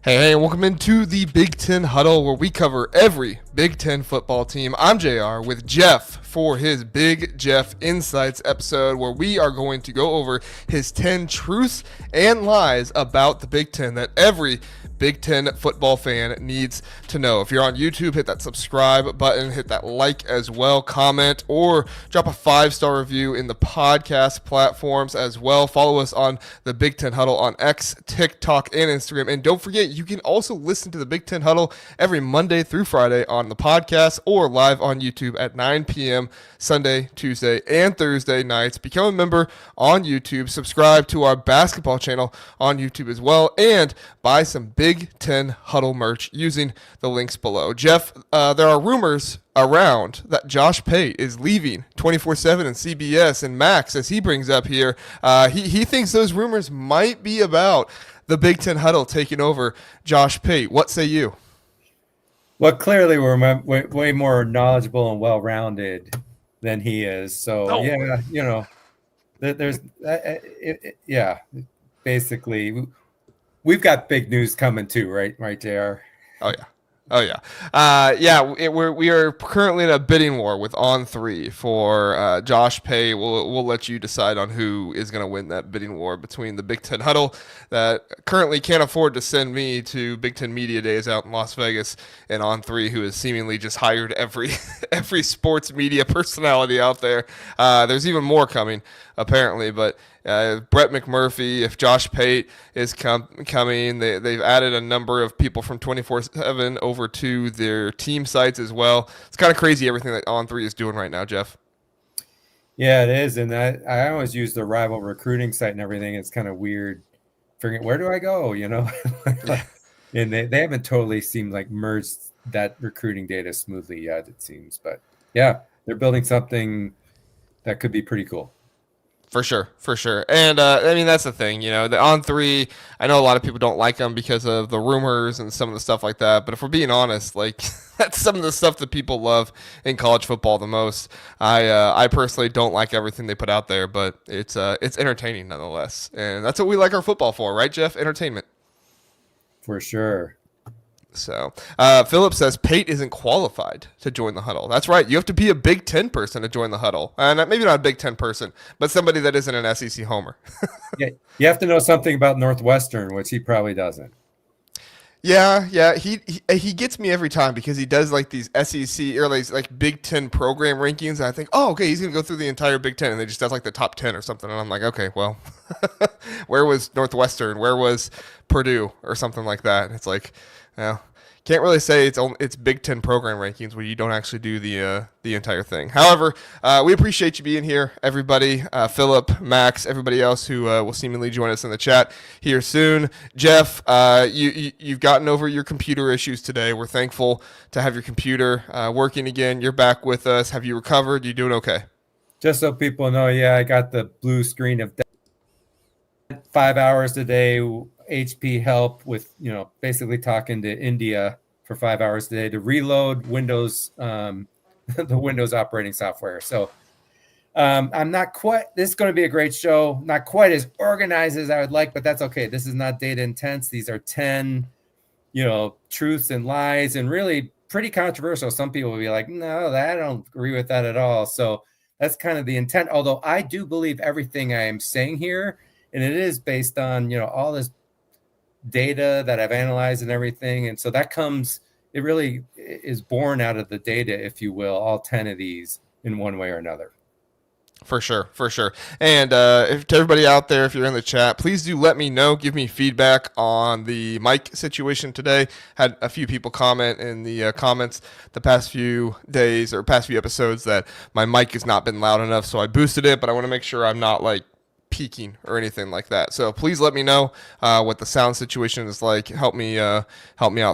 Hey, and welcome into the Big Ten Huddle, where we cover every Big Ten football team. I'm JR with Jeff for his Big Jeff Insights episode, where we are going to go over his 10 truths and lies about the Big Ten that every Big Ten football fan needs to know. If you're on YouTube, hit that subscribe button, hit that like as well, comment, or drop a 5-star review in the podcast platforms as well. Follow us on the Big Ten Huddle on X, TikTok, and Instagram. And don't forget, you can also listen to the Big Ten Huddle every Monday through Friday on the podcast or live on YouTube at 9 p.m. Sunday, Tuesday, and Thursday nights. Become a member on YouTube. Subscribe to our basketball channel on YouTube as well, and buy some Big Ten Huddle merch using the links below. Jeff, there are rumors around that Josh Pate is leaving 24/7 and CBS, and Max, as he brings up here, he thinks those rumors might be about the Big Ten Huddle taking over Josh Pate. What say you? Well, clearly we're way more knowledgeable and well-rounded than he is. So, yeah, you know, there's yeah, basically we've got big news coming too, right, JR? Oh yeah. We are currently in a bidding war with On3 for Josh Pate. We'll let you decide on who is going to win that bidding war between the Big Ten Huddle that currently can't afford to send me to Big Ten Media Days out in Las Vegas, and On3, who has seemingly just hired every sports media personality out there. There's even more coming apparently, but Brett McMurphy, if Josh Pate is coming, they've added a number of people from 24/7 over to their team sites as well. It's kind of crazy everything that On3 is doing right now, Jeff. Yeah, it is, and I always use the rival recruiting site and everything. It's kind of weird figuring where do I go, you know? And they haven't totally seemed like merged that recruiting data smoothly yet, it seems. But yeah, they're building something that could be pretty cool. For sure. And, I mean, that's the thing, you know, the On3, I know a lot of people don't like them because of the rumors and some of the stuff like that. But if we're being honest, like, that's some of the stuff that people love in college football the most. I personally don't like everything they put out there, but it's entertaining nonetheless. And that's what we like our football for, right, Jeff? Entertainment. For sure. So, Philip says Pate isn't qualified to join the Huddle. That's right. You have to be a Big Ten person to join the Huddle. And maybe not a Big Ten person, but somebody that isn't an SEC homer. Yeah, you have to know something about Northwestern, which he probably doesn't. Yeah. He gets me every time because he does like these SEC or like Big Ten program rankings. And I think, oh, okay, he's going to go through the entire Big Ten. And they just does like the top 10 or something. And I'm like, okay, well, where was Northwestern? Where was Purdue or something like that? And it's like, well, can't really say it's Big Ten program rankings where you don't actually do the entire thing. However, we appreciate you being here, everybody. Philip, Max, everybody else who will seemingly join us in the chat here soon. Jeff, you've gotten over your computer issues today. We're thankful to have your computer working again. You're back with us. Have you recovered? You doing okay? Just so people know, yeah, I got the blue screen of 5 hours a day. HP help with, you know, basically talking to India for 5 hours a day to reload Windows, the Windows operating software. So I'm not quite, this is going to be a great show. Not quite as organized as I would like, but that's okay. This is not data intense. These are 10, you know, truths and lies, and really pretty controversial. Some people will be like, no, I don't agree with that at all. So that's kind of the intent. Although I do believe everything I am saying here, and it is based on, you know, all this data that I've analyzed and everything. And so that comes, it really is born out of the data, if you will, all 10 of these in one way or another. For sure. And if to everybody out there, if you're in the chat, please do let me know. Give me feedback on the mic situation today. Had a few people comment in the comments the past few days or past few episodes that my mic has not been loud enough, so I boosted it, but I want to make sure I'm not like peaking or anything like that. So please let me know what the sound situation is like. Help me out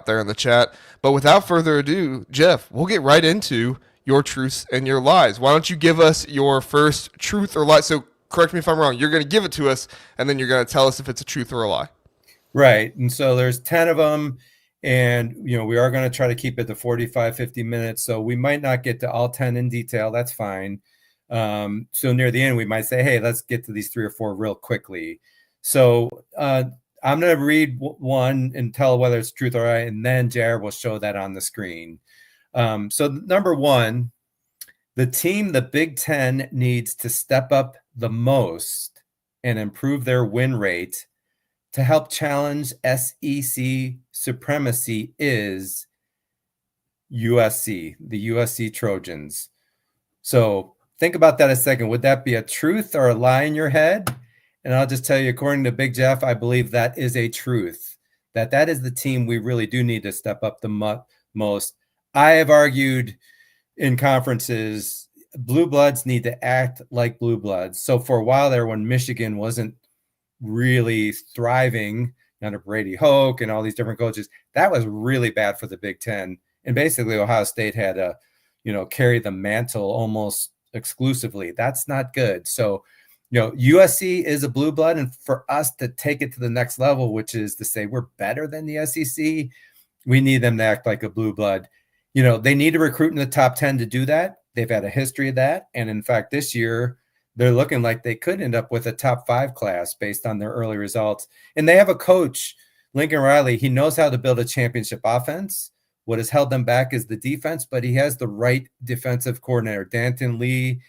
there in the chat. But without further ado, Jeff, we'll get right into your truths and your lies. Why don't you give us your first truth or lie? So correct me if I'm wrong. You're going to give it to us, and then you're going to tell us if it's a truth or a lie. Right. And so there's 10 of them, and, you know, we are going to try to keep it to 45, 50 minutes. So we might not get to all 10 in detail. That's fine. So near the end, we might say, hey, let's get to these 3 or 4 real quickly. So I'm going to read one and tell whether it's truth or right, and then Jared will show that on the screen. So number one, the team the Big Ten needs to step up the most and improve their win rate to help challenge SEC supremacy is USC, the USC Trojans. So think about that a second. Would that be a truth or a lie in your head? And I'll just tell you, according to Big Jeff, I believe that is a truth, that is the team we really do need to step up the most. I have argued in conferences, blue bloods need to act like blue bloods. So for a while there, when Michigan wasn't really thriving under Brady Hoke and all these different coaches, that was really bad for the Big Ten. And basically Ohio State had to, carry the mantle almost exclusively. That's not good. So, USC is a blue blood, and for us to take it to the next level, which is to say we're better than the SEC, we need them to act like a blue blood. They need to recruit in the top 10 to do that. They've had a history of that. And in fact, this year, they're looking like they could end up with a top 5 class based on their early results. And they have a coach, Lincoln Riley. He knows how to build a championship offense. What has held them back is the defense, but he has the right defensive coordinator, Danton Lee.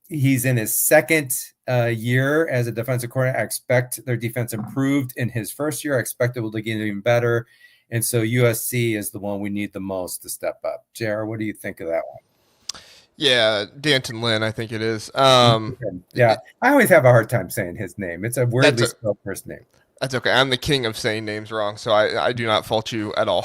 He's in his second year as a defensive coordinator. I expect their defense improved in his first year. I expect it will get even better. And so USC is the one we need the most to step up. JR, what do you think of that one? Yeah, Danton Lynn, I think it is. Yeah, I always have a hard time saying his name. It's a weirdly spelled first name. That's okay. I'm the king of saying names wrong, so I do not fault you at all.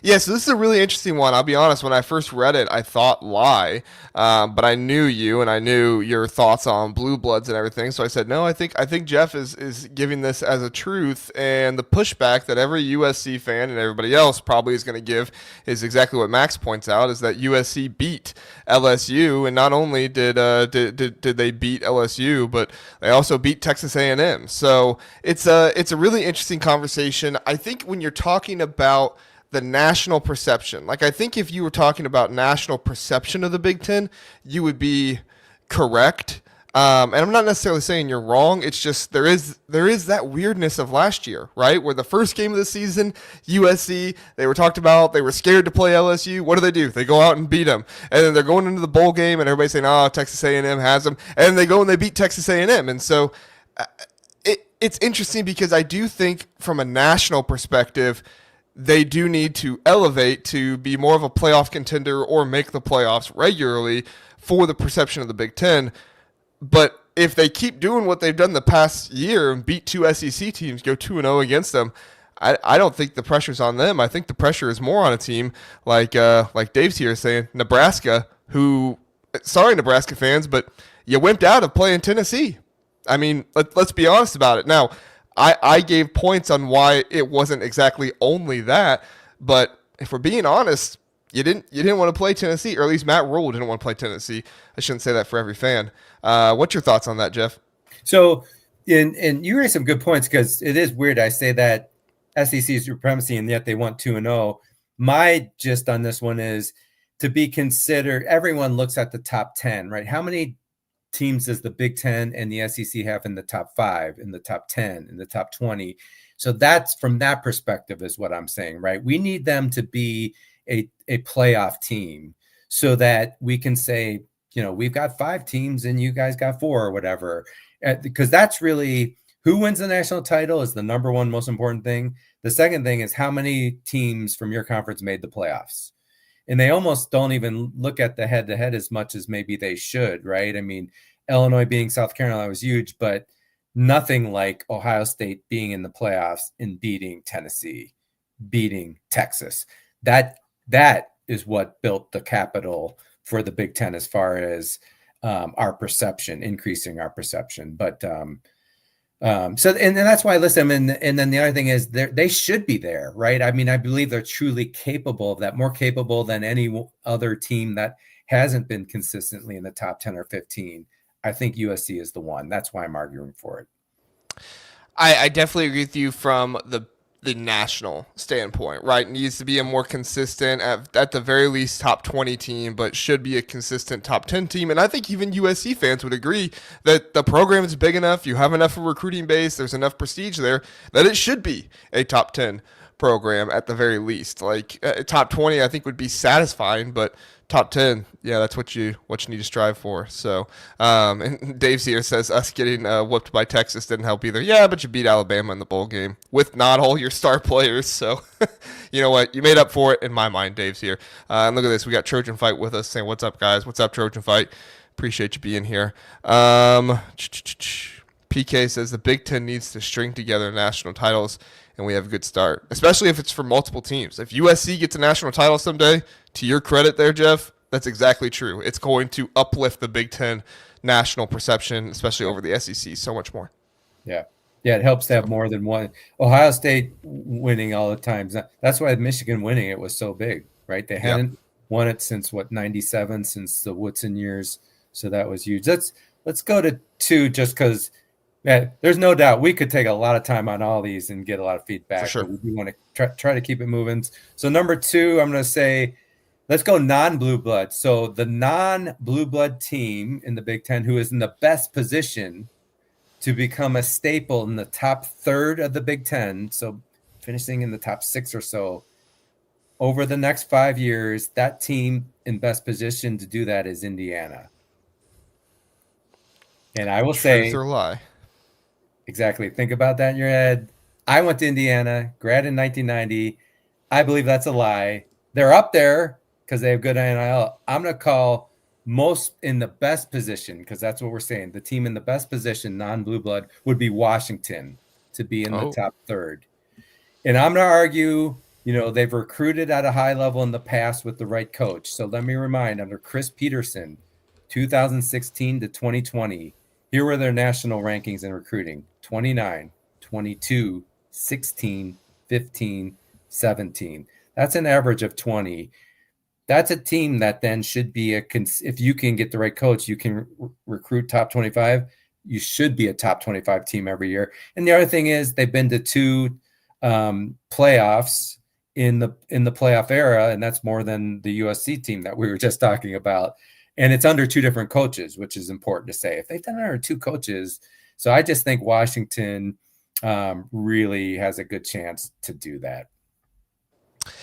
Yeah, so this is a really interesting one. I'll be honest, when I first read it, I thought lie, but I knew you and I knew your thoughts on blue bloods and everything, so I said, no, I think Jeff is giving this as a truth, and the pushback that every USC fan and everybody else probably is going to give is exactly what Max points out, is that USC beat LSU, and not only did they beat LSU, but they also beat Texas A&M. So it's a really interesting conversation. I think when you're talking about the national perception, like I think if you were talking about national perception of the Big Ten, you would be correct. And I'm not necessarily saying you're wrong. It's just there is that weirdness of last year, right? Where the first game of the season, USC, they were talked about, they were scared to play LSU. What do? They go out and beat them. And then they're going into the bowl game and everybody's saying, oh, Texas A&M has them. And then they go and they beat Texas A&M. And so it's interesting because I do think from a national perspective, they do need to elevate to be more of a playoff contender or make the playoffs regularly for the perception of the Big Ten. But if they keep doing what they've done the past year and beat 2 SEC teams, go 2-0 against them, I don't think the pressure's on them. I think the pressure is more on a team like Dave's here saying, Nebraska, who, sorry, Nebraska fans, but you wimped out of playing Tennessee. I mean, let's be honest about it. Now, I gave points on why it wasn't exactly only that, but if we're being honest, you didn't want to play Tennessee, or at least Matt Rule didn't want to play Tennessee. I shouldn't say that for every fan. What's your thoughts on that, Jeff? So, and you raised some good points because it is weird. I say that SEC supremacy, and yet they want 2-0. My gist on this one is to be considered. Everyone looks at the top 10, right? How many teams does the Big Ten and the SEC have in the top 5, in the top 10, in the top 20? So that's from that perspective is what I'm saying, right? We need them to be a playoff team so that we can say, we've got 5 teams and you guys got 4 or whatever, because that's really who wins the national title is the number one most important thing. The second thing is how many teams from your conference made the playoffs. And they almost don't even look at the head-to-head as much as maybe they should, right? I mean, Illinois being South Carolina was huge, but nothing like Ohio State being in the playoffs and beating Tennessee, beating Texas. That is what built the capital for the Big Ten as far as our perception, increasing our perception. But and that's why, listen, and then the other thing is they should be there, right? I mean, I believe they're truly capable of that, more capable than any other team that hasn't been consistently in the top 10 or 15. I think USC is the one. That's why I'm arguing for it. I definitely agree with you from the the national standpoint, right? Needs to be a more consistent, at the very least, top 20 team, but should be a consistent top 10 team. And I think even USC fans would agree that the program is big enough, you have enough of a recruiting base, there's enough prestige there, that it should be a top 10 program at the very least. Like top 20, I think would be satisfying, but top 10, yeah, that's what you need to strive for. So, and Dave's here says us getting whooped by Texas didn't help either. Yeah, but you beat Alabama in the bowl game with not all your star players. So, you know what? You made up for it in my mind. Dave's here. And look at this. We got Trojan Fight with us saying, "What's up, guys? What's up, Trojan Fight? Appreciate you being here." PK says the Big Ten needs to string together national titles, and we have a good start, especially if it's for multiple teams. If USC gets a national title someday, to your credit there, Jeff, that's exactly true. It's going to uplift the Big Ten national perception, especially over the SEC, so much more. Yeah. Yeah, it helps to have more than one. Ohio State winning all the times. That's why Michigan winning it was so big, right? They hadn't won it since, 97, since the Woodson years. So that was huge. Let's go to 2 just because – there's no doubt we could take a lot of time on all these and get a lot of feedback. For sure. But we want to try to keep it moving. So number 2, I'm going to say, let's go non-blue blood. So the non-blue blood team in the Big Ten who is in the best position to become a staple in the top third of the Big Ten, so finishing in the top 6 or so, over the next 5 years, that team in best position to do that is Indiana. And I will say... Truth or lie? Exactly. Think about that in your head. I went to Indiana, grad in 1990. I believe that's a lie. They're up there because they have good NIL. I'm going to call most in the best position, because that's what we're saying. The team in the best position, non-blue blood, would be Washington to be in the top third. And I'm going to argue, they've recruited at a high level in the past with the right coach. So let me remind, under Chris Peterson, 2016 to 2020, here were their national rankings in recruiting: 29, 22, 16, 15, 17. That's an average of 20. That's a team that then should be if you can get the right coach, you can recruit top 25. You should be a top 25 team every year. And the other thing is they've been to 2 playoffs in the playoff era, and that's more than the USC team that we were just talking about. And it's under 2 different coaches, which is important to say. If they've done it under 2 coaches, so I just think Washington really has a good chance to do that.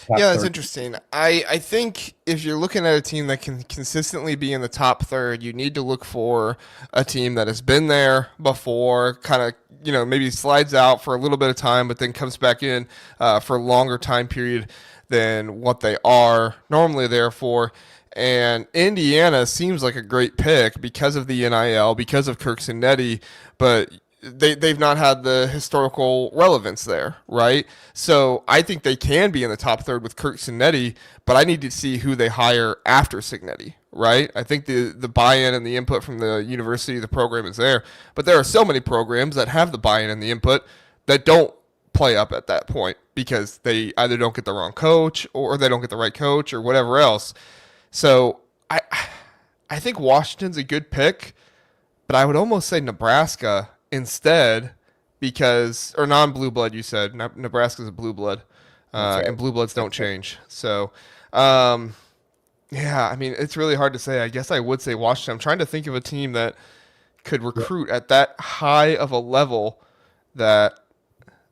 Yeah, that's interesting. I think if you're looking at a team that can consistently be in the top third, you need to look for a team that has been there before, kind of, maybe slides out for a little bit of time, but then comes back in for a longer time period than what they are normally there for. And Indiana seems like a great pick because of the NIL, because of Kirk Ferentz, but they've not had the historical relevance there, right? So I think they can be in the top third with Kirk Ferentz, but I need to see who they hire after Ferentz, right? I think the buy-in and the input from the university, the program is there, but there are so many programs that have the buy-in and the input that don't play up at that point because they either don't get the wrong coach or they don't get the right coach or whatever else. So I think Washington's a good pick, but I would almost say Nebraska instead because, or non-blue blood, you said. Nebraska's a blue blood, right. And blue bloods don't change. So, yeah, I mean, it's really hard to say. I guess I would say Washington. I'm trying to think of a team that could recruit at that high of a level that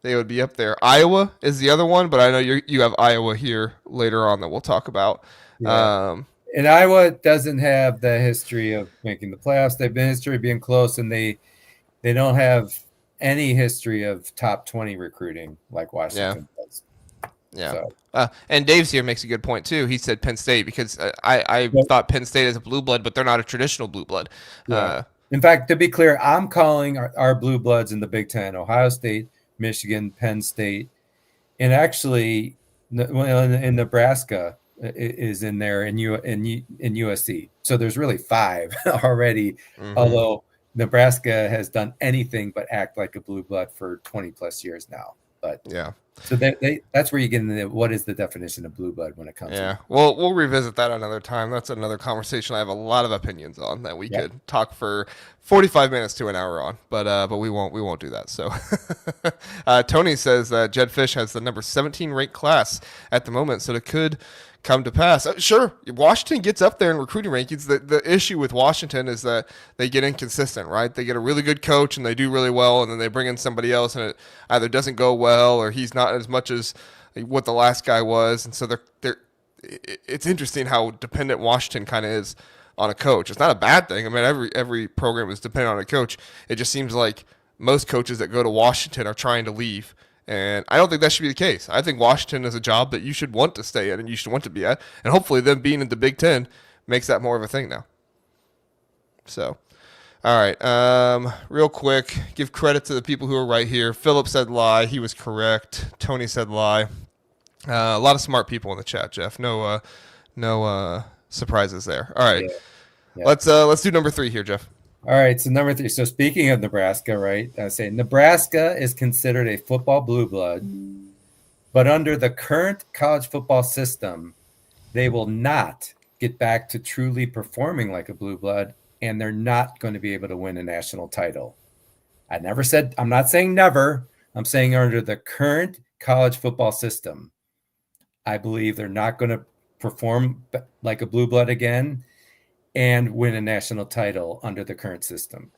they would be up there. Iowa is the other one, but I know you have Iowa here later on that we'll talk about. Yeah. And Iowa doesn't have the history of making the playoffs. They've been history of being close, and they don't have any history of top 20 recruiting like Washington does. Yeah. So. And Dave's here makes a good point too. He said Penn State because I thought Penn State is a blue blood, but they're not a traditional blue blood. Yeah. In fact, to be clear, I'm calling our blue bloods in the Big Ten: Ohio State, Michigan, Penn State, and actually in Nebraska is in there in USC. So there's really 5 already, although Nebraska has done anything but act like a blue blood for 20 plus years now. But Yeah. so that's where you get into what is the definition of blue blood when it comes. Yeah. Well, we'll revisit that another time. That's another conversation I have a lot of opinions on that we could talk for 45 minutes to an hour on, but we won't do that. So Tony says that Jed Fish has the number 17 ranked class at the moment, so it could come to pass. Sure, Washington gets up there in recruiting rankings. The issue with Washington is that they get inconsistent, right? They get a really good coach and they do really well, and then they bring in somebody else and it either doesn't go well or he's not as much as what the last guy was, and so they're it's interesting how dependent Washington kind of is on a coach. It's not a bad thing. I mean, every program is dependent on a coach. It just seems like most coaches that go to Washington are trying to leave. And I don't think that should be the case. I think Washington is a job that you should want to stay in and you should want to be at. And hopefully them being in the Big Ten makes that more of a thing now. So, all right. Real quick, give credit to the people who are right here. Philip said lie. He was correct. Tony said lie. A lot of smart people in the chat, Jeff. No surprises there. All right. Yeah. Let's do number 3 here, Jeff. All right, so number 3. So speaking of Nebraska, right? I say Nebraska is considered a football blue blood, but under the current college football system, they will not get back to truly performing like a blue blood, and they're not going to be able to win a national title. I'm not saying never. I'm saying under the current college football system, I believe they're not going to perform like a blue blood again and win a national title under the current system.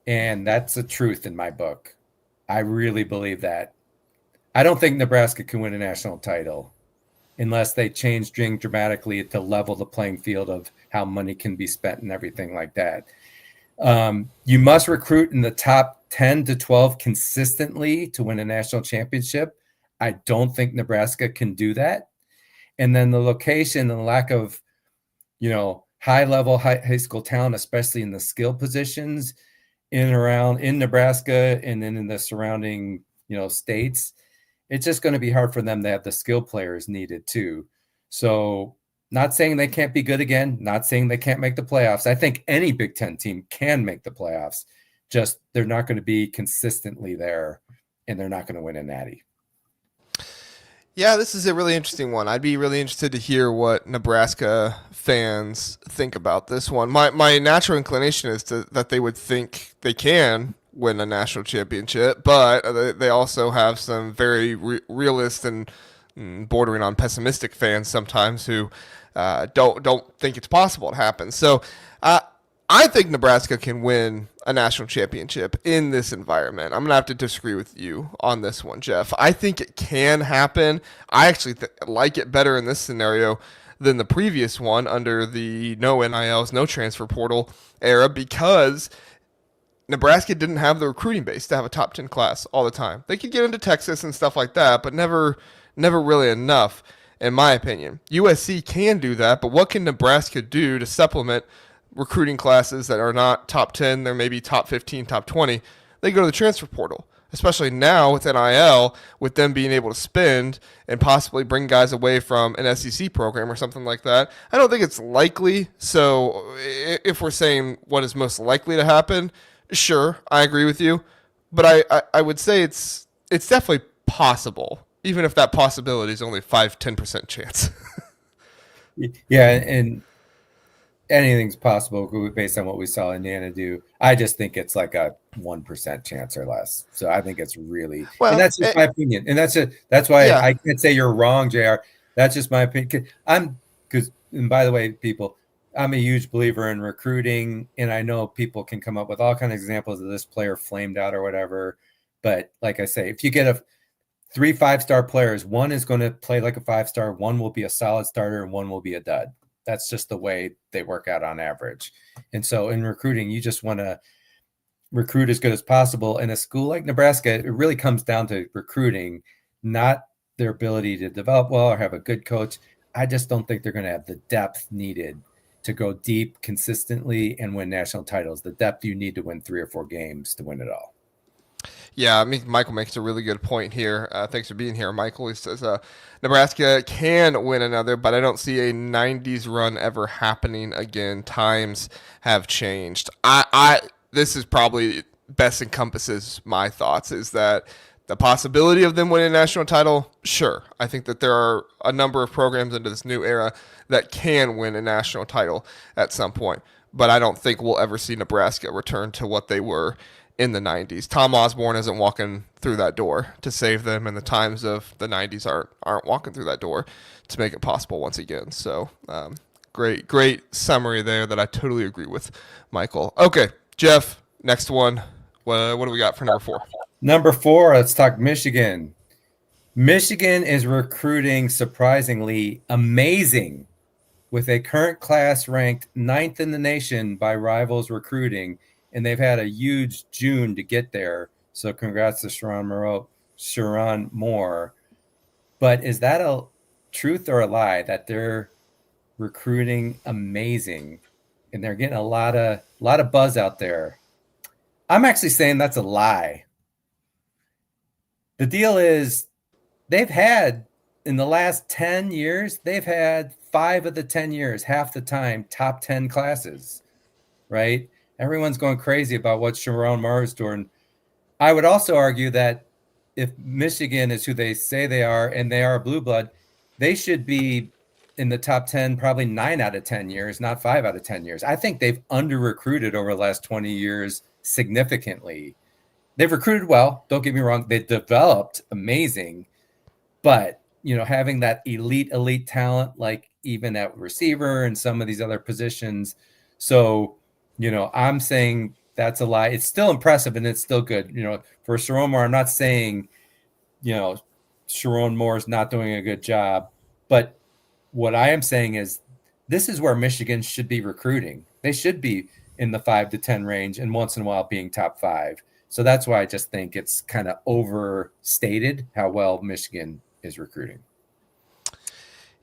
And that's the truth in my book. I really believe that. I don't think Nebraska can win a national title unless they change dramatically to level the playing field of how money can be spent and everything like that. You must recruit in the top 10 to 12 consistently to win a national championship. I don't think Nebraska can do that. And then the location and the lack of, high-level high school talent, especially in the skill positions in and around in Nebraska and then in the surrounding, states, it's just going to be hard for them to have the skill players needed too. So not saying they can't be good again, not saying they can't make the playoffs. I think any Big Ten team can make the playoffs, just they're not going to be consistently there and they're not going to win a natty. Yeah, this is a really interesting one. I'd be really interested to hear what Nebraska fans think about this one. My natural inclination is that they would think they can win a national championship, but they also have some very realist and bordering on pessimistic fans sometimes who don't think it's possible to happen. So I think Nebraska can win a national championship in this environment. I'm going to have to disagree with you on this one, Jeff. I think it can happen. I actually like it better in this scenario than the previous one under the no NILs, no transfer portal era because Nebraska didn't have the recruiting base to have a top 10 class all the time. They could get into Texas and stuff like that, but never really enough, in my opinion. USC can do that, but what can Nebraska do to supplement recruiting classes that are not top 10, they're maybe top 15, top 20, they go to the transfer portal, especially now with NIL, with them being able to spend and possibly bring guys away from an SEC program or something like that. I don't think it's likely. So if we're saying what is most likely to happen, sure, I agree with you. But I would say it's definitely possible, even if that possibility is only 5-10% chance. Yeah, and anything's possible based on what we saw Indiana do. I just think it's like a 1% chance or less. So I think it's really, and that's just my opinion. And that's why I can't say you're wrong, JR. That's just my opinion. And by the way, people, I'm a huge believer in recruiting, and I know people can come up with all kinds of examples of this player flamed out or whatever. But like I say, if you get 3 5-star players, one is going to play like a 5-star, one will be a solid starter, and one will be a dud. That's just the way they work out on average. And so in recruiting, you just want to recruit as good as possible. In a school like Nebraska, it really comes down to recruiting, not their ability to develop well or have a good coach. I just don't think they're going to have the depth needed to go deep consistently and win national titles. The depth you need to win 3 or 4 games to win it all. Yeah, I mean, Michael makes a really good point here. Thanks for being here, Michael. He says Nebraska can win another, but I don't see a 90s run ever happening again. Times have changed. This is probably best encompasses my thoughts, is that The possibility of them winning a national title, sure. I think that there are a number of programs into this new era that can win a national title at some point. But I don't think we'll ever see Nebraska return to what they were in the 90s. Tom Osborne isn't walking through that door to save them, and the times of the 90s aren't walking through that door to make it possible once again. So great summary there that I totally agree with, Michael. Okay, Jeff, next one. What do we got for number 4? Number 4, let's talk Michigan. Michigan is recruiting surprisingly amazing, with a current class ranked 9th in the nation by Rivals Recruiting, and they've had a huge June to get there. So congrats to Sharon Moore. But is that a truth or a lie that they're recruiting amazing and they're getting a lot of buzz out there? I'm actually saying that's a lie. The deal is they've had, in the last 10 years, they've had 5 of the 10 years, half the time, top 10 classes, right? Everyone's going crazy about what Sharon Moore is doing. I would also argue that if Michigan is who they say they are, and they are a blue blood, they should be in the top 10 probably 9 out of 10 years, not 5 out of 10 years. I think they've under-recruited over the last 20 years significantly. They've recruited well, don't get me wrong. They developed amazing, but having that elite talent, like even at receiver and some of these other positions. So, I'm saying that's a lie. It's still impressive and it's still good. For Sharon Moore, I'm not saying, Sharon Moore is not doing a good job, but what I am saying is this is where Michigan should be recruiting. They should be in the 5 to 10 range and once in a while being top 5. So that's why I just think it's kind of overstated how well Michigan is recruiting.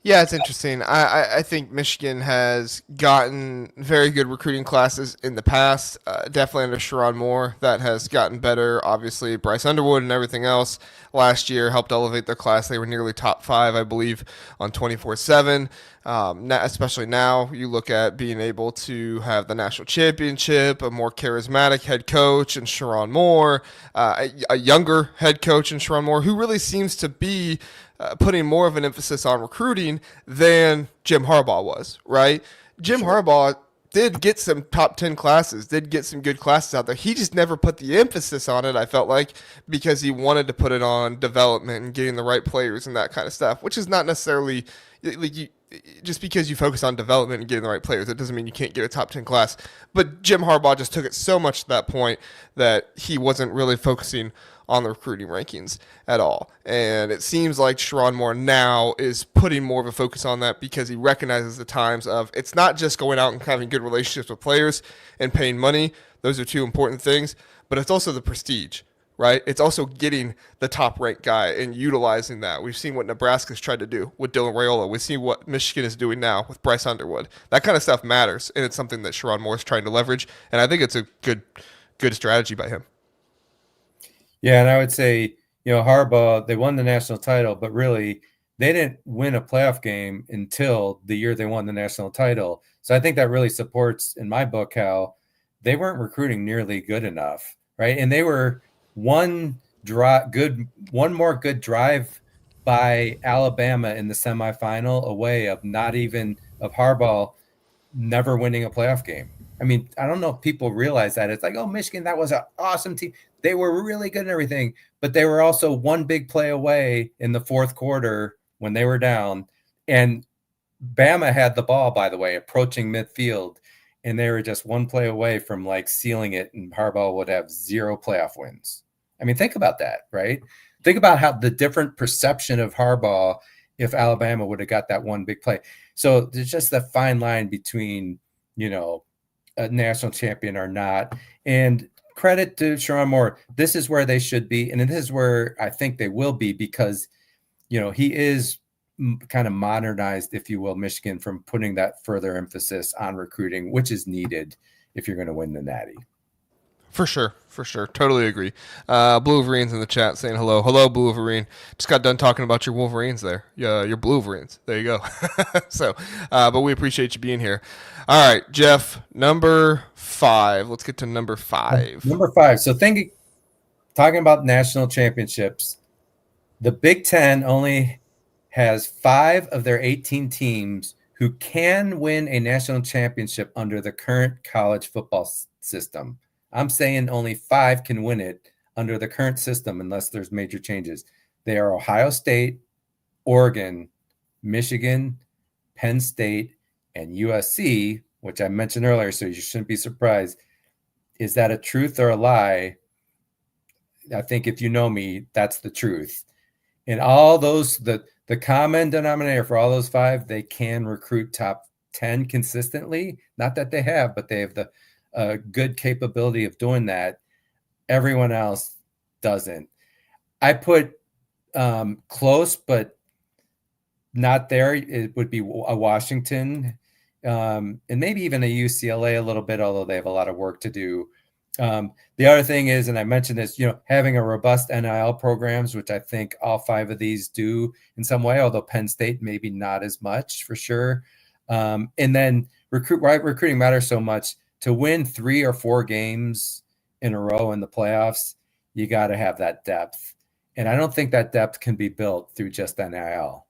Yeah, it's interesting. I think Michigan has gotten very good recruiting classes in the past. Definitely under Sharon Moore, that has gotten better. Obviously, Bryce Underwood and everything else last year helped elevate their class. They were nearly top 5, I believe, on 24/7. Especially now, you look at being able to have the national championship, a more charismatic head coach in Sharon Moore, a younger head coach in Sharon Moore, who really seems to be putting more of an emphasis on recruiting than Jim Harbaugh was, right? Jim Harbaugh did get some top 10 classes, did get some good classes out there. He just never put the emphasis on it, I felt like, because he wanted to put it on development and getting the right players and that kind of stuff, which is not necessarily like just because you focus on development and getting the right players, it doesn't mean you can't get a top 10 class. But Jim Harbaugh just took it so much to that point that he wasn't really focusing on the recruiting rankings at all. And it seems like Sharon Moore now is putting more of a focus on that because he recognizes the times of it's not just going out and having good relationships with players and paying money. Those are 2 important things, but it's also the prestige, right? It's also getting the top ranked guy and utilizing that. We've seen what Nebraska's tried to do with Dylan Raiola. We've seen what Michigan is doing now with Bryce Underwood. That kind of stuff matters, and it's something that Sharon Moore is trying to leverage, and I think it's a good strategy by him. Yeah, and I would say, Harbaugh, they won the national title, but really they didn't win a playoff game until the year they won the national title. So I think that really supports, in my book, how they weren't recruiting nearly good enough, right? And they were one more good drive by Alabama in the semifinal away of Harbaugh never winning a playoff game. I mean, I don't know if people realize that. It's like, oh, Michigan, that was an awesome team. They were really good and everything, but they were also one big play away in the 4th quarter when they were down. And Bama had the ball, by the way, approaching midfield, and they were just one play away from sealing it, and Harbaugh would have 0 playoff wins. I mean, think about that, right? Think about how the different perception of Harbaugh if Alabama would have got that one big play. So there's just that fine line between, a national champion or not. And credit to Sharon Moore. This is where they should be. And this is where I think they will be because, he is kind of modernized, if you will, Michigan from putting that further emphasis on recruiting, which is needed if you're going to win the Natty. For sure. Totally agree. Blue Wolverines in the chat saying hello. Hello, Blue Wolverine. Just got done talking about your Wolverines there. Yeah, your Blue Wolverines. There you go. So, but we appreciate you being here. All right, Jeff, number 5. Let's get to number 5. Number 5. So think talking about national championships, the Big Ten only has 5 of their 18 teams who can win a national championship under the current college football system. I'm saying only 5 can win it under the current system unless there's major changes. They are Ohio State, Oregon, Michigan, Penn State, and USC, which I mentioned earlier, so you shouldn't be surprised. Is that a truth or a lie? I think if you know me, that's the truth. And all those, the common denominator for all those 5, they can recruit top 10 consistently. Not that they have, but they have the good capability of doing that. Everyone else doesn't. I put close, but not there. It would be a Washington, and maybe even a UCLA a little bit, although they have a lot of work to do. The other thing is, and I mentioned this, having a robust NIL programs, which I think all 5 of these do in some way, although Penn State maybe not as much for sure. And then recruiting matters so much. To win 3 or 4 games in a row in the playoffs, you got to have that depth. And I don't think that depth can be built through just NIL.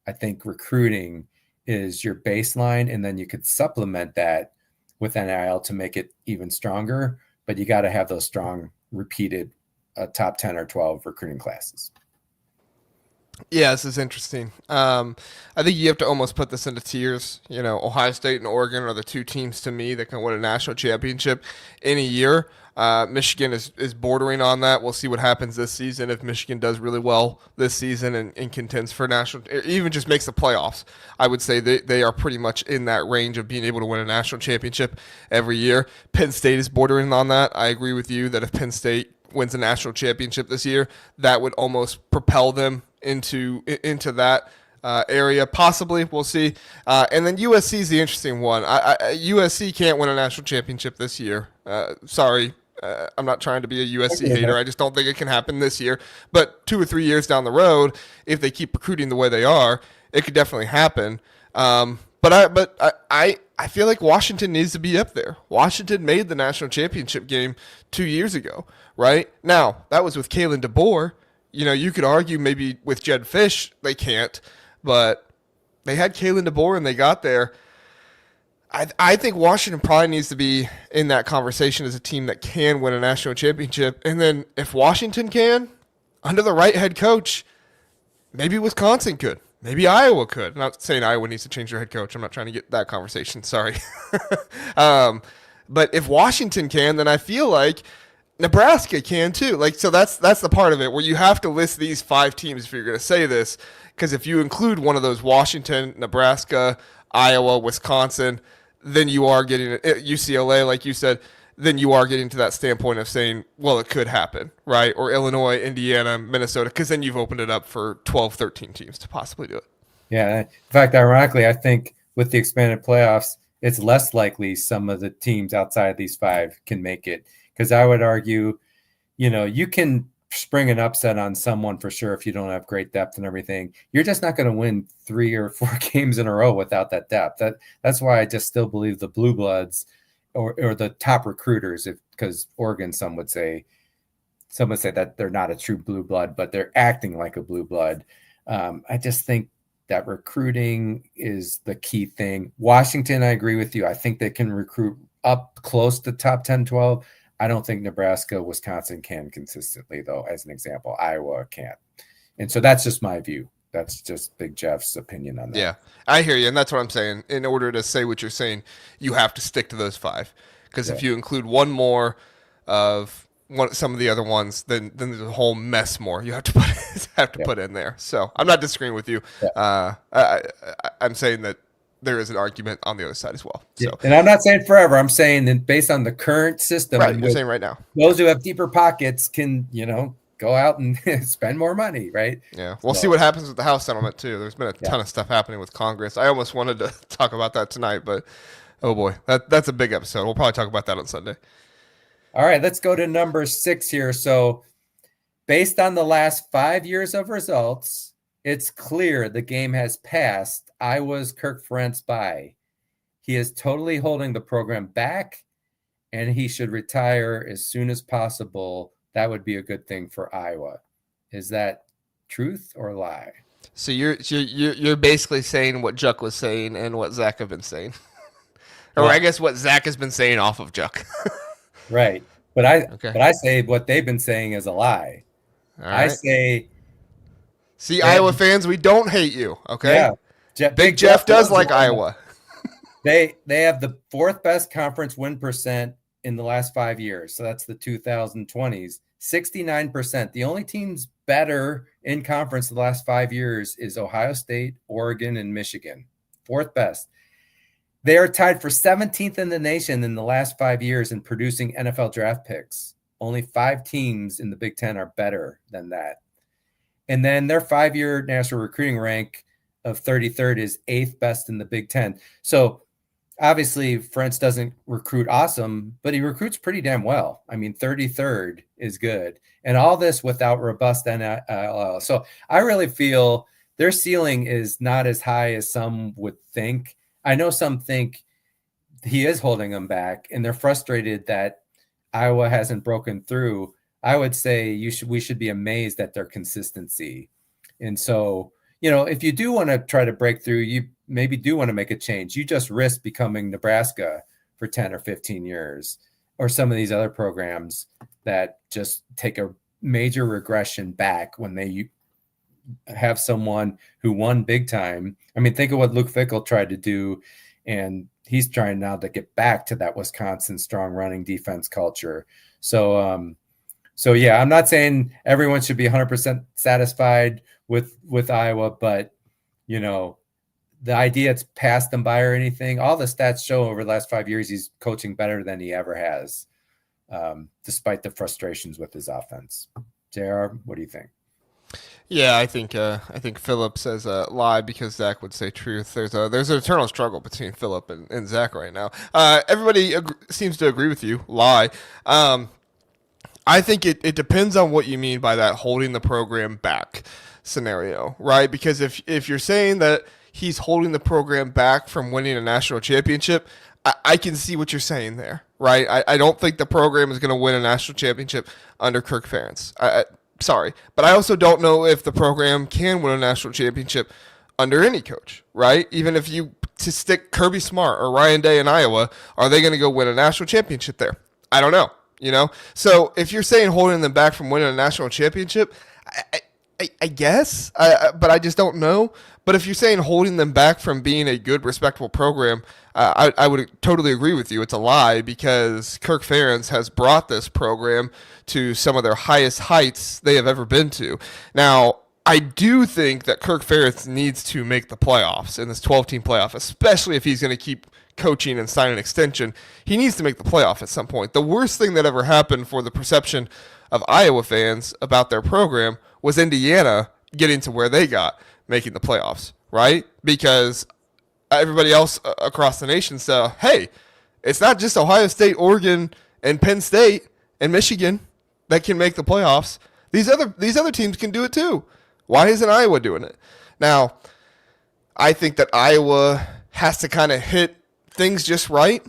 I think recruiting is your baseline, and then you could supplement that with NIL to make it even stronger. But you got to have those strong, repeated top 10 or 12 recruiting classes. Yeah, this is interesting. I think you have to almost put this into tiers. Ohio State and Oregon are the 2 teams to me that can win a national championship in a year. Michigan is bordering on that. We'll see what happens this season if Michigan does really well this season and contends for national, even just makes the playoffs. I would say they are pretty much in that range of being able to win a national championship every year. Penn State is bordering on that. I agree with you that if Penn State wins a national championship this year, that would almost propel them into that area. Possibly, we'll see. And then USC is the interesting one. USC can't win a national championship this year. Sorry. I'm not trying to be a USC hater. I just don't think it can happen this year. But 2 or 3 years down the road, if they keep recruiting the way they are, it could definitely happen. But I feel like Washington needs to be up there. Washington made the national championship game 2 years ago, right? Now, that was with Kalen DeBoer. You could argue maybe with Jed Fish they can't, but they had Kalen DeBoer and they got there. I think Washington probably needs to be in that conversation as a team that can win a national championship. And then if Washington can, under the right head coach, maybe Wisconsin could. Maybe Iowa could. I'm not saying Iowa needs to change their head coach. I'm not trying to get that conversation. Sorry. But if Washington can, then I feel like Nebraska can too. So that's the part of it where you have to list these 5 teams if you're going to say this, because if you include one of those, Washington, Nebraska, Iowa, Wisconsin, then you are getting UCLA, like you said, then you are getting to that standpoint of saying, well, it could happen, right? Or Illinois, Indiana, Minnesota, because then you've opened it up for 12, 13 teams to possibly do it. Yeah. In fact, ironically, I think with the expanded playoffs, it's less likely some of the teams outside of these 5 can make it. Because I would argue, you can spring an upset on someone for sure if you don't have great depth and everything. You're just not going to win 3 or 4 games in a row without that depth. That's why I just still believe the blue bloods or the top recruiters, because Oregon, some would say that they're not a true blue blood, but they're acting like a blue blood. I just think that recruiting is the key thing. Washington, I agree with you. I think they can recruit up close to top 10, 12. I don't think Nebraska, Wisconsin can consistently, though, as an example. Iowa can't. And so that's just my view. That's just Big Jeff's opinion on that. Yeah, I hear you. And that's what I'm saying. In order to say what you're saying, you have to stick to those 5. Because if you include one more of some of the other ones, then there's a whole mess more you have to put in there. So I'm not disagreeing with you. Yeah. I'm saying that there is an argument on the other side as well. So, and I'm not saying forever. I'm saying that based on the current system, right? You're saying right now, those who have deeper pockets can, go out and spend more money, right? Yeah, we'll see what happens with the House settlement too. There's been a ton of stuff happening with Congress. I almost wanted to talk about that tonight, but oh boy, that's a big episode. We'll probably talk about that on Sunday. All right, let's go to number 6 here. So, based on the last 5 years of results, it's clear the game has passed Iowa's Kirk Ferentz by. He is totally holding the program back, and he should retire as soon as possible that would be a good thing for Iowa. Is that truth or lie? So you're basically saying what Juck was saying and what Zach have been saying, or Well, I guess what Zach has been saying off of Juck. right. But I say what they've been saying is a lie. All I right. say, See, Iowa fans, we don't hate you. Okay. yeah, Big Jeff does like Iowa. They have the fourth best conference win percent in the last 5 years. So that's the 2020s, 69%. The only teams better in conference the last 5 years is Ohio State, Oregon, and Michigan. Fourth best. They are tied for 17th in the nation in the last 5 years in producing NFL draft picks. Only 5 teams in the Big Ten are better than that. And then their 5-year national recruiting rank of 33rd is 8th best in the Big Ten. So obviously, Ferentz doesn't recruit awesome, but he recruits pretty damn well. I mean, 33rd is good. And all this without robust NIL. So I really feel their ceiling is not as high as some would think. I know some think he is holding them back, and they're frustrated that Iowa hasn't broken through. I would say we should be amazed at their consistency. And so, if you do want to try to break through, you maybe do want to make a change. You just risk becoming Nebraska for 10 or 15 years, or some of these other programs that just take a major regression back when they have someone who won big time. I mean, think of what Luke Fickell tried to do, and he's trying now to get back to that Wisconsin strong running defense culture. So yeah, I'm not saying everyone should be 100% satisfied with Iowa, but the idea it's passed them by or anything, all the stats show over the last 5 years he's coaching better than he ever has, despite the frustrations with his offense. JR, what do you think? Yeah, I think Philip says lie because Zach would say truth. There's an eternal struggle between Philip and Zach right now. Everybody seems to agree with you. Lie. I think it depends on what you mean by that holding the program back scenario, right? Because if you're saying that he's holding the program back from winning a national championship, I can see what you're saying there, right? I don't think the program is going to win a national championship under Kirk Ferentz. Sorry, but I also don't know if the program can win a national championship under any coach, right? Even if you to stick Kirby Smart or Ryan Day in Iowa, are they going to go win a national championship there? I don't know, So if you're saying holding them back from winning a national championship, I guess, but I just don't know. But if you're saying holding them back from being a good, respectable program, I would totally agree with you. It's a lie because Kirk Ferentz has brought this program to some of their highest heights they have ever been to. Now, I do think that Kirk Ferentz needs to make the playoffs in this 12-team playoff, especially if he's going to keep coaching and sign an extension. He needs to make the playoff at some point. The worst thing that ever happened for the perception of Iowa fans about their program was Indiana getting to where they got, making the playoffs, right? Because everybody else across the nation said, hey, it's not just Ohio State, Oregon, and Penn State and Michigan that can make the playoffs. These other teams can do it too. Why isn't Iowa doing it? Now, I think that Iowa has to kind of hit things just right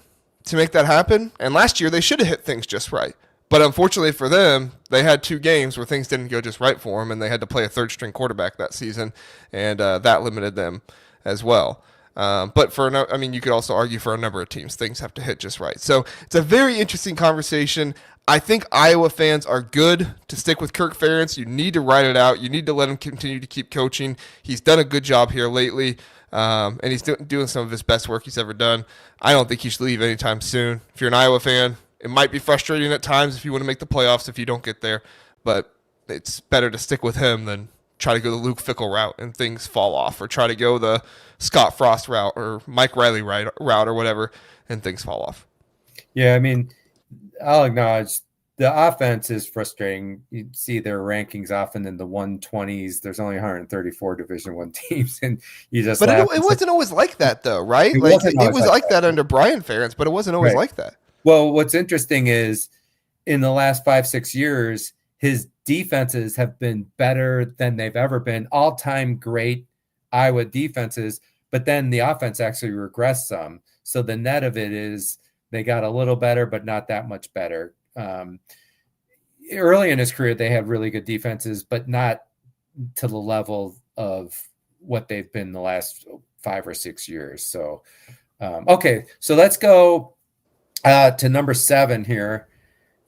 to make that happen. And last year they should have hit things just right. But unfortunately for them, they had 2 games where things didn't go just right for them, and they had to play a third-string quarterback that season, and that limited them as well. But you could also argue for a number of teams, things have to hit just right. So it's a very interesting conversation. I think Iowa fans are good to stick with Kirk Ferentz. You need to ride it out. You need to let him continue to keep coaching. He's done a good job here lately, and he's doing some of his best work he's ever done. I don't think he should leave anytime soon. If you're an Iowa fan, it might be frustrating at times if you want to make the playoffs if you don't get there, but it's better to stick with him than try to go the Luke Fickell route and things fall off, or try to go the Scott Frost route or Mike Riley route or whatever and things fall off. Yeah, I mean, I'll acknowledge the offense is frustrating. You see their rankings often in the 120s. There's only 134 Division I teams, and you just. But it wasn't always like that, though, right? It was like that under Brian Ferentz, but it wasn't always like that. Well, what's interesting is in the last 5-6 years, his defenses have been better than they've ever been. All-time great Iowa defenses, but then the offense actually regressed some. So the net of it is they got a little better, but not that much better. early in his career, they had really good defenses, but not to the level of what they've been the last 5 or 6 years. So, okay, so let's go to number 7 here.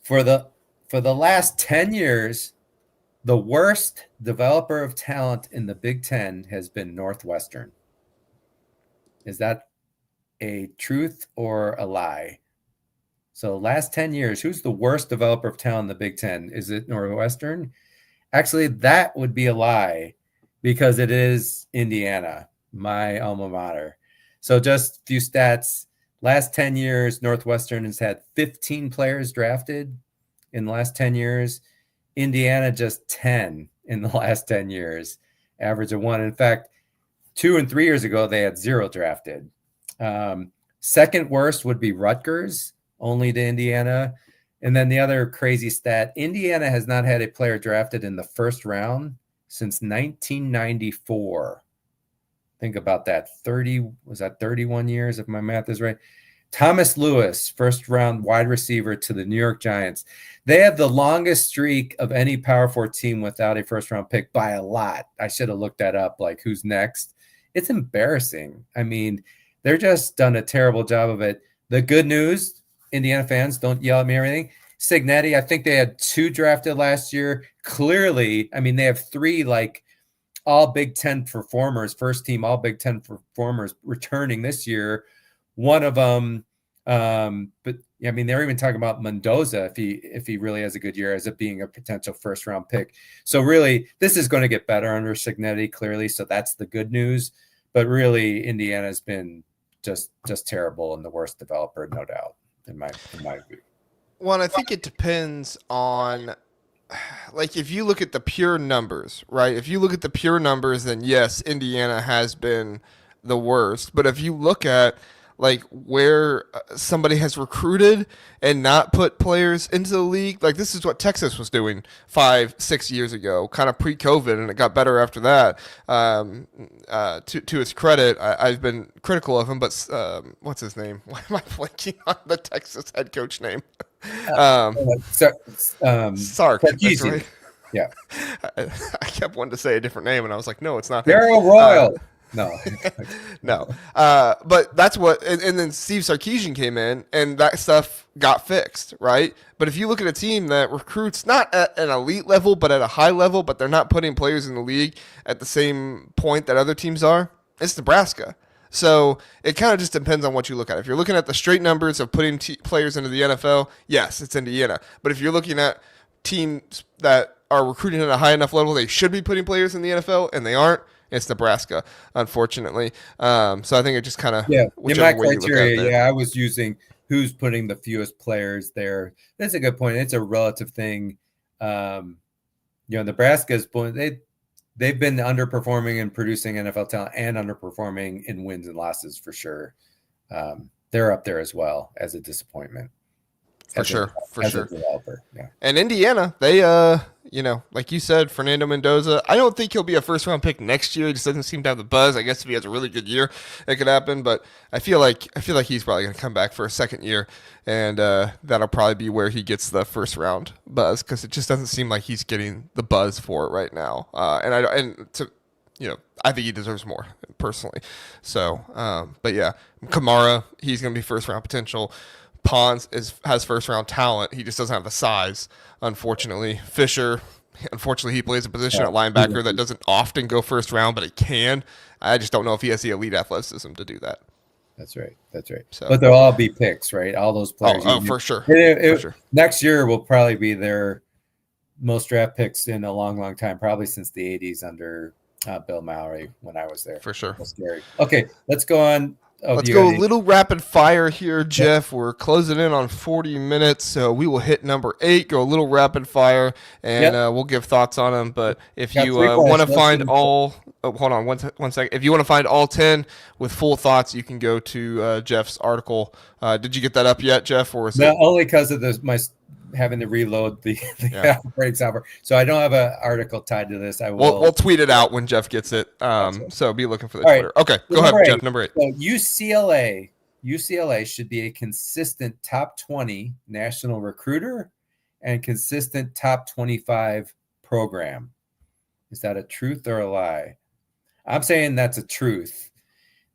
For the last 10 years, the worst developer of talent in the Big Ten has been Northwestern. Is that a truth or a lie? So last 10 years, who's the worst developer of talent in the Big Ten? Is it Northwestern? Actually, that would be a lie because it is Indiana, my alma mater. So just a few stats. Last 10 years, Northwestern has had 15 players drafted in the last 10 years. Indiana just 10 in the last 10 years, average of 1. In fact, 2 and 3 years ago, they had 0 drafted. Second worst would be Rutgers, only to Indiana. And then the other crazy stat, Indiana has not had a player drafted in the first round since 1994. Think about that. 31 years, if my math is right? Thomas Lewis, first round wide receiver to the New York Giants. They have the longest streak of any Power 4 team without a first round pick by a lot. I should have looked that up, like who's next. It's embarrassing. I mean, they're just done a terrible job of it. The good news, Indiana fans, don't yell at me or anything. Cignetti, I think they had 2 drafted last year. Clearly, I mean, they have 3 like all Big Ten performers, first team all Big Ten performers returning this year. One of them, but I mean, they're even talking about Mendoza if he really has a good year as it being a potential first round pick. So really, this is going to get better under Cignetti, clearly. So that's the good news. But really, Indiana's been just terrible and the worst developer, no doubt, in my view. Well, I think it depends on, like, if you look at the pure numbers, right? If you look at the pure numbers, then yes, Indiana has been the worst. But if you look at like where somebody has recruited and not put players into the league, like this is what Texas was doing 5-6 years ago, kind of pre-COVID, and it got better after that. To his credit, I've been critical of him, but what's his name? Why am I blanking on the Texas head coach name? Sark. That's right. Yeah. I kept wanting to say a different name, and I was like, no, it's not. Daryl Royal. No, no. But that's what, and then Steve Sarkisian came in, and that stuff got fixed, right? But if you look at a team that recruits not at an elite level, but at a high level, but they're not putting players in the league at the same point that other teams are, it's Nebraska. So it kind of just depends on what you look at. If you're looking at the straight numbers of putting players into the NFL, yes, it's Indiana. But if you're looking at teams that are recruiting at a high enough level, they should be putting players in the NFL, and they aren't. It's Nebraska, unfortunately. So I think it just kind of in my criteria. I was using who's putting the fewest players there. That's a good point. It's a relative thing. Nebraska's they've been underperforming in producing NFL talent and underperforming in wins and losses for sure. They're up there as well as a disappointment. For sure. A developer. Yeah. And Indiana, they, like you said, Fernando Mendoza, I don't think he'll be a first-round pick next year. He just doesn't seem to have the buzz. I guess if he has a really good year, it could happen. But I feel like he's probably going to come back for a second year, and that'll probably be where he gets the first-round buzz because it just doesn't seem like he's getting the buzz for it right now. I think he deserves more personally. So, but yeah, Kamara, he's going to be first-round potential. Pons has first-round talent. He just doesn't have the size, unfortunately. Fisher, unfortunately, he plays a position at linebacker that doesn't often go first round, but it can. I just don't know if he has the elite athleticism to do that. That's right. So, but they'll all be picks, right? All those players. Oh, for sure. For sure. Next year will probably be their most draft picks in a long, long time, probably since the 80s under Bill Mowry when I was there. For sure. That's scary. Okay, let's go on. Let's go a little rapid fire here, Jeff. We're closing in on 40 minutes, so we will hit number 8, go a little rapid fire, and we'll give thoughts on them. But if you want to find all hold on one second. If you want to find all 10 with full thoughts, you can go to Jeff's article. Did you get that up yet, Jeff? Or is it only because of my having to reload the operating software. So I don't have an article tied to this. We'll tweet it out when Jeff gets it. So be looking for the Twitter. Right. Okay, go ahead, Jeff. Number 8. So UCLA should be a consistent top 20 national recruiter and consistent top 25 program. Is that a truth or a lie? I'm saying that's a truth.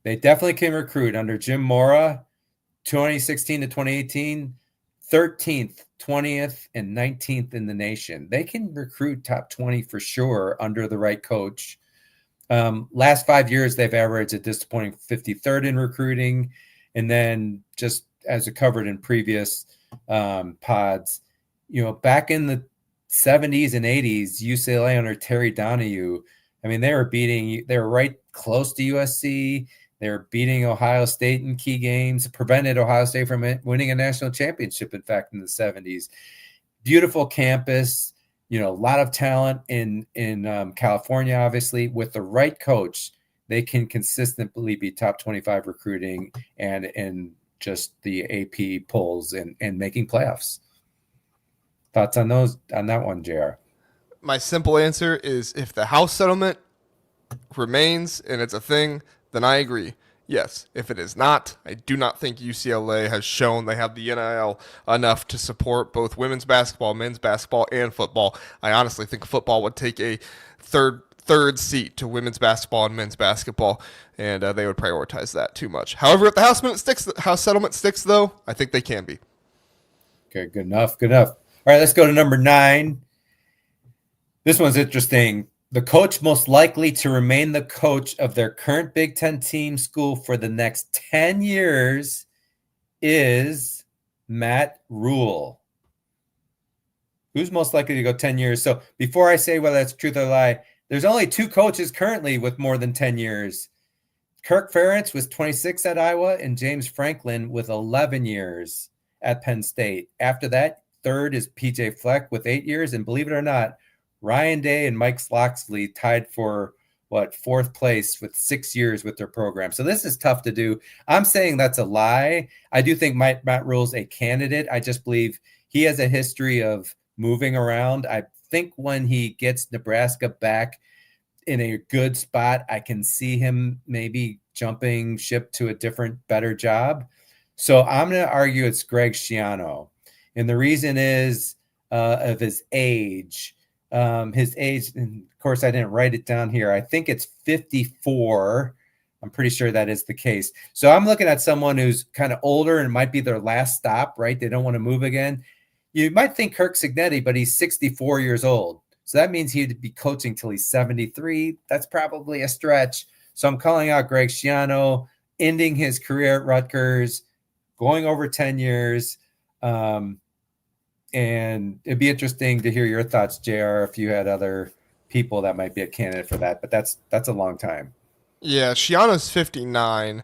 They definitely can recruit under Jim Mora, 2016 to 2018, 13th, 20th, and 19th in the nation. They can recruit top 20 for sure under the right coach. Last 5 years, they've averaged a disappointing 53rd in recruiting. And then just as I covered in previous pods, back in the 70s and 80s, UCLA under Terry Donahue, I mean, they were right close to USC. They were beating Ohio State in key games, prevented Ohio State from winning a national championship, in fact, in the 70s. Beautiful campus, a lot of talent in California, obviously. With the right coach, they can consistently be top 25 recruiting and just the AP polls and making playoffs. Thoughts on that one, JR? My simple answer is if the house settlement remains and it's a thing, then I agree. Yes. If it is not, I do not think UCLA has shown they have the NIL enough to support both women's basketball, men's basketball, and football. I honestly think football would take a third seat to women's basketball and men's basketball, and they would prioritize that too much. However, if the house settlement sticks, though, I think they can be. Okay, good enough. All right, let's go to number 9. This one's interesting. The coach most likely to remain the coach of their current Big Ten team school for the next 10 years is Matt Rule. Who's most likely to go 10 years? So before I say whether that's truth or lie, there's only 2 coaches currently with more than 10 years. Kirk Ferentz was 26 at Iowa and James Franklin with 11 years at Penn State. After that, third is PJ Fleck with 8 years. And believe it or not, Ryan Day and Mike Loxley tied for 4th place with 6 years with their program. So this is tough to do. I'm saying that's a lie. I do think Matt Rule's a candidate. I just believe he has a history of moving around. I think when he gets Nebraska back in a good spot, I can see him maybe jumping ship to a different, better job. So I'm going to argue it's Greg Schiano. And the reason is of his age. His age, and of course, I didn't write it down here. I think it's 54. I'm pretty sure that is the case. So I'm looking at someone who's kind of older and might be their last stop, right? They don't want to move again. You might think Kirk Cignetti, but he's 64 years old. So that means he'd be coaching till he's 73. That's probably a stretch. So I'm calling out Greg Schiano, ending his career at Rutgers, going over 10 years. And it'd be interesting to hear your thoughts, JR, if you had other people that might be a candidate for that. But that's a long time. Yeah, Schiano's 59.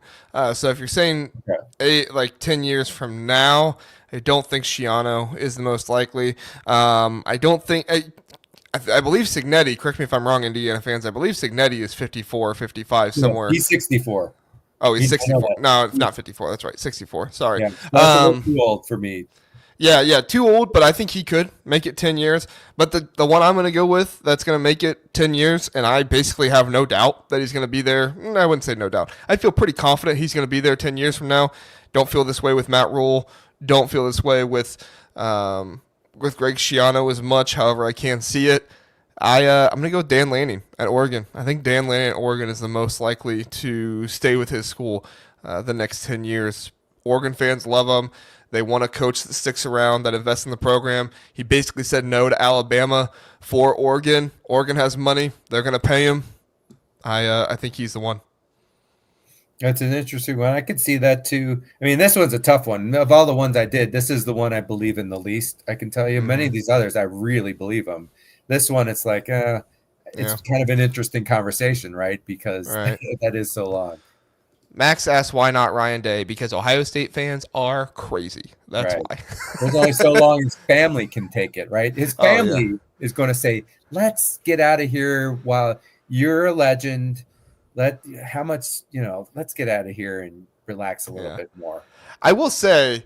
So if you're saying 10 years from now, I don't think Schiano is the most likely. I don't think I believe Cignetti, correct me if I'm wrong, Indiana fans, I believe Cignetti is 54, 55, somewhere. He's 64. Oh, he's 64. No, it's not 54. That's right, 64. Sorry. Yeah, that's a little too old for me. Yeah, too old, but I think he could make it 10 years. But the one I'm going to go with that's going to make it 10 years, and I basically have no doubt that he's going to be there. I wouldn't say no doubt. I feel pretty confident he's going to be there 10 years from now. Don't feel this way with Matt Rule. Don't feel this way with Greg Schiano as much. However, I can see it. I'm going to go with Dan Lanning at Oregon. I think Dan Lanning at Oregon is the most likely to stay with his school the next 10 years. Oregon fans love him. They want a coach that sticks around, that invests in the program. He basically said no to Alabama for Oregon. Oregon has money. They're going to pay him. I think he's the one. That's an interesting one. I could see that too. I mean, this one's a tough one. Of all the ones I did, this is the one I believe in the least. I can tell you. Many of these others, I really believe them. This one, it's like, it's kind of an interesting conversation, right? Because that is so long. Max asked, why not Ryan Day? Because Ohio State fans are crazy. That's why. There's only so long his family can take it, right? His family is going to say, let's get out of here while you're a legend. Let's get out of here and relax a little bit more. I will say,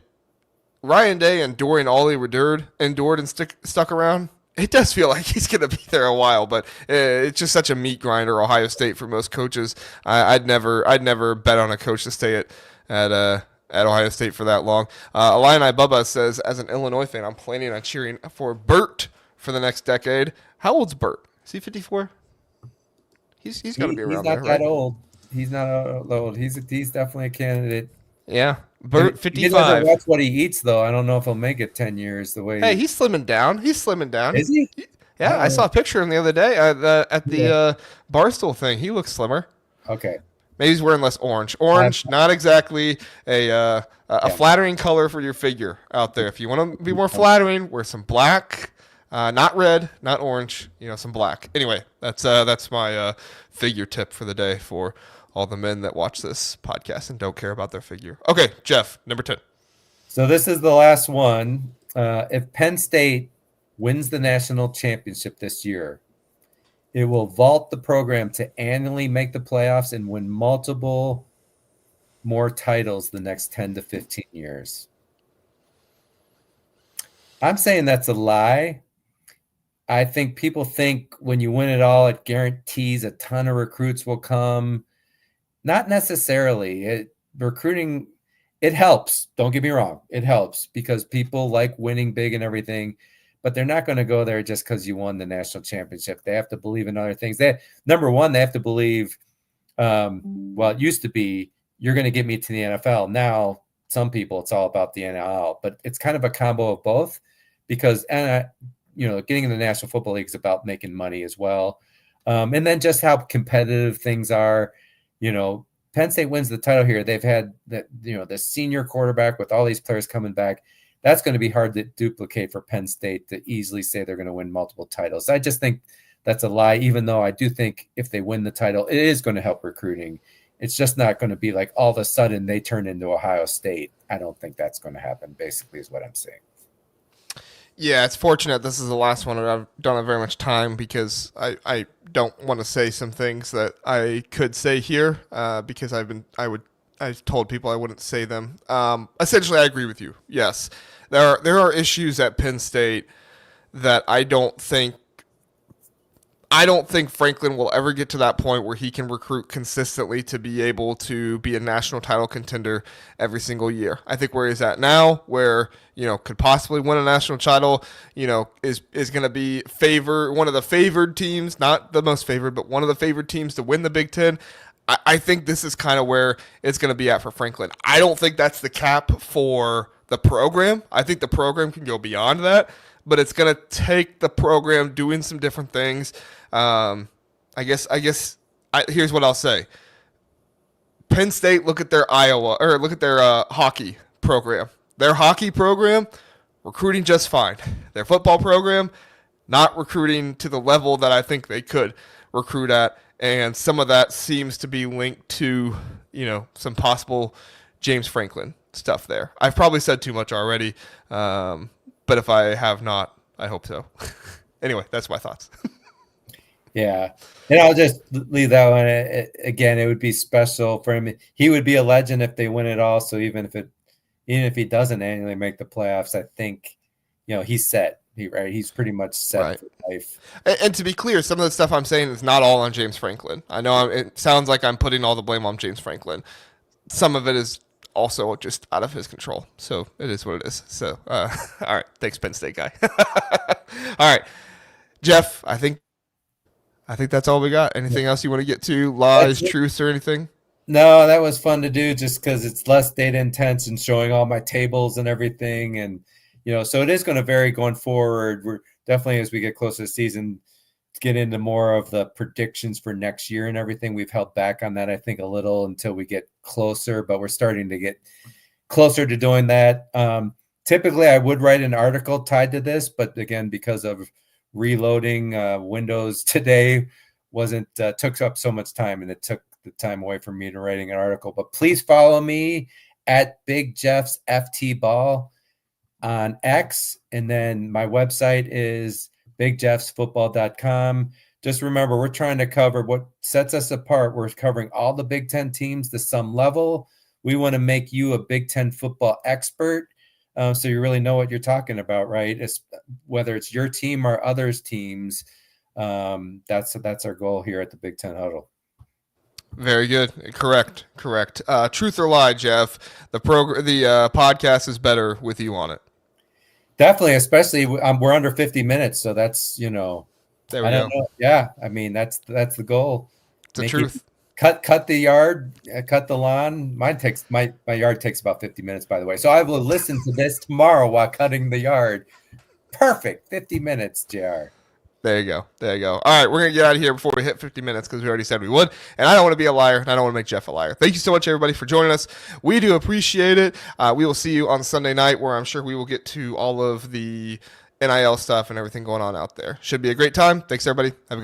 Ryan Day enduring all he endured and stuck around, it does feel like he's going to be there a while, but it's just such a meat grinder, Ohio State, for most coaches. I'd never bet on a coach to stay at at Ohio State for that long. Illini Bubba says, as an Illinois fan, I'm planning on cheering for Burt for the next decade. How old's Burt? Is he 54? He's got to be He's around not there, that right? old. He's not old. He's definitely a candidate. Yeah, And Burt he doesn't 55. watch what he eats, though. I don't know if he'll make it 10 years the way Hey, he's slimming down. He's slimming down. is he? Yeah, I saw a picture of him the other day at the Yeah. Barstool thing. He looks slimmer. Okay. Maybe he's wearing less orange. Orange, not exactly a flattering color for your figure out there. If you want to be more flattering, wear some black, not red, not orange. Some black. Anyway, that's my figure tip for the day for all the men that watch this podcast and don't care about their figure. Okay, Jeff, number 10. So this is the last one. If Penn State wins the national championship this year, it will vault the program to annually make the playoffs and win multiple more titles the next 10 to 15 years. I'm saying that's a lie. I think people think when you win it all, it guarantees a ton of recruits will come. Not necessarily. Recruiting, it helps. Don't get me wrong. It helps because people like winning big and everything, but they're not going to go there just because you won the national championship. They have to believe in other things. Number one, they have to believe, it used to be, you're going to get me to the NFL. Now, some people, it's all about the NIL, but it's kind of a combo of both because, getting in the National Football League is about making money as well. And then just how competitive things are. Penn State wins the title here. They've had the senior quarterback with all these players coming back. That's going to be hard to duplicate for Penn State to easily say they're going to win multiple titles. I just think that's a lie, even though I do think if they win the title, it is going to help recruiting. It's just not going to be like all of a sudden they turn into Ohio State. I don't think that's going to happen, basically, is what I'm saying. Yeah, it's fortunate this is the last one, and I don't have very much time because I don't want to say some things that I could say here because I've told people I wouldn't say them. Essentially, I agree with you. Yes, there are issues at Penn State that I don't think Franklin will ever get to that point where he can recruit consistently to be able to be a national title contender every single year. I think where he's at now, where could possibly win a national title, is going to be one of the favored teams, not the most favored, but one of the favored teams to win the Big Ten. I think this is kind of where it's going to be at for Franklin. I don't think that's the cap for the program. I think the program can go beyond that, but it's going to take the program doing some different things. Here's what I'll say. Penn State, look at their hockey program. Their hockey program, recruiting just fine. Their football program, not recruiting to the level that I think they could recruit at. And some of that seems to be linked to, some possible James Franklin stuff there. I've probably said too much already, but if I have not, I hope so. Anyway, that's my thoughts. Yeah. And I'll just leave that one. Again, it would be special for him. He would be a legend if they win it all. So even if he doesn't annually make the playoffs, I think, he's set. He's pretty much set for life. And to be clear, some of the stuff I'm saying is not all on James Franklin. I know it sounds like I'm putting all the blame on James Franklin. Some of it is also just out of his control. So it is what it is. So, all right. Thanks, Penn State guy. All right. Jeff, I think that's all we got. Anything else you want to get to? Lies, truths, or anything? No, that was fun to do just because it's less data intense and showing all my tables and everything. And, so it is going to vary going forward. We're definitely, as we get closer to the season, get into more of the predictions for next year and everything. We've held back on that, I think, a little until we get closer, but we're starting to get closer to doing that. Typically, I would write an article tied to this, but again, because of reloading Windows today took up so much time, and it took the time away from me to writing an article. But please follow me at Big Jeff's FT Ball on X, and then my website is bigjeffsfootball.com. Just remember, we're trying to cover what sets us apart. We're covering all the Big Ten teams to some level. We want to make you a Big Ten football expert. So you really know what you're talking about, right? Whether it's your team or others' teams, that's our goal here at the Big Ten Huddle. Very good. Correct. Truth or lie, Jeff? The podcast is better with you on it. Definitely, especially we're under 50 minutes, so that's There we I don't go. know. Yeah, I mean that's the goal. It's the truth. Cut the yard, cut the lawn. My yard takes about 50 minutes, by the way. So I will listen to this tomorrow while cutting the yard. Perfect, 50 minutes, JR. There you go. All right, we're going to get out of here before we hit 50 minutes because we already said we would. And I don't want to be a liar, and I don't want to make Jeff a liar. Thank you so much, everybody, for joining us. We do appreciate it. We will see you on Sunday night where I'm sure we will get to all of the NIL stuff and everything going on out there. Should be a great time. Thanks, everybody. Have a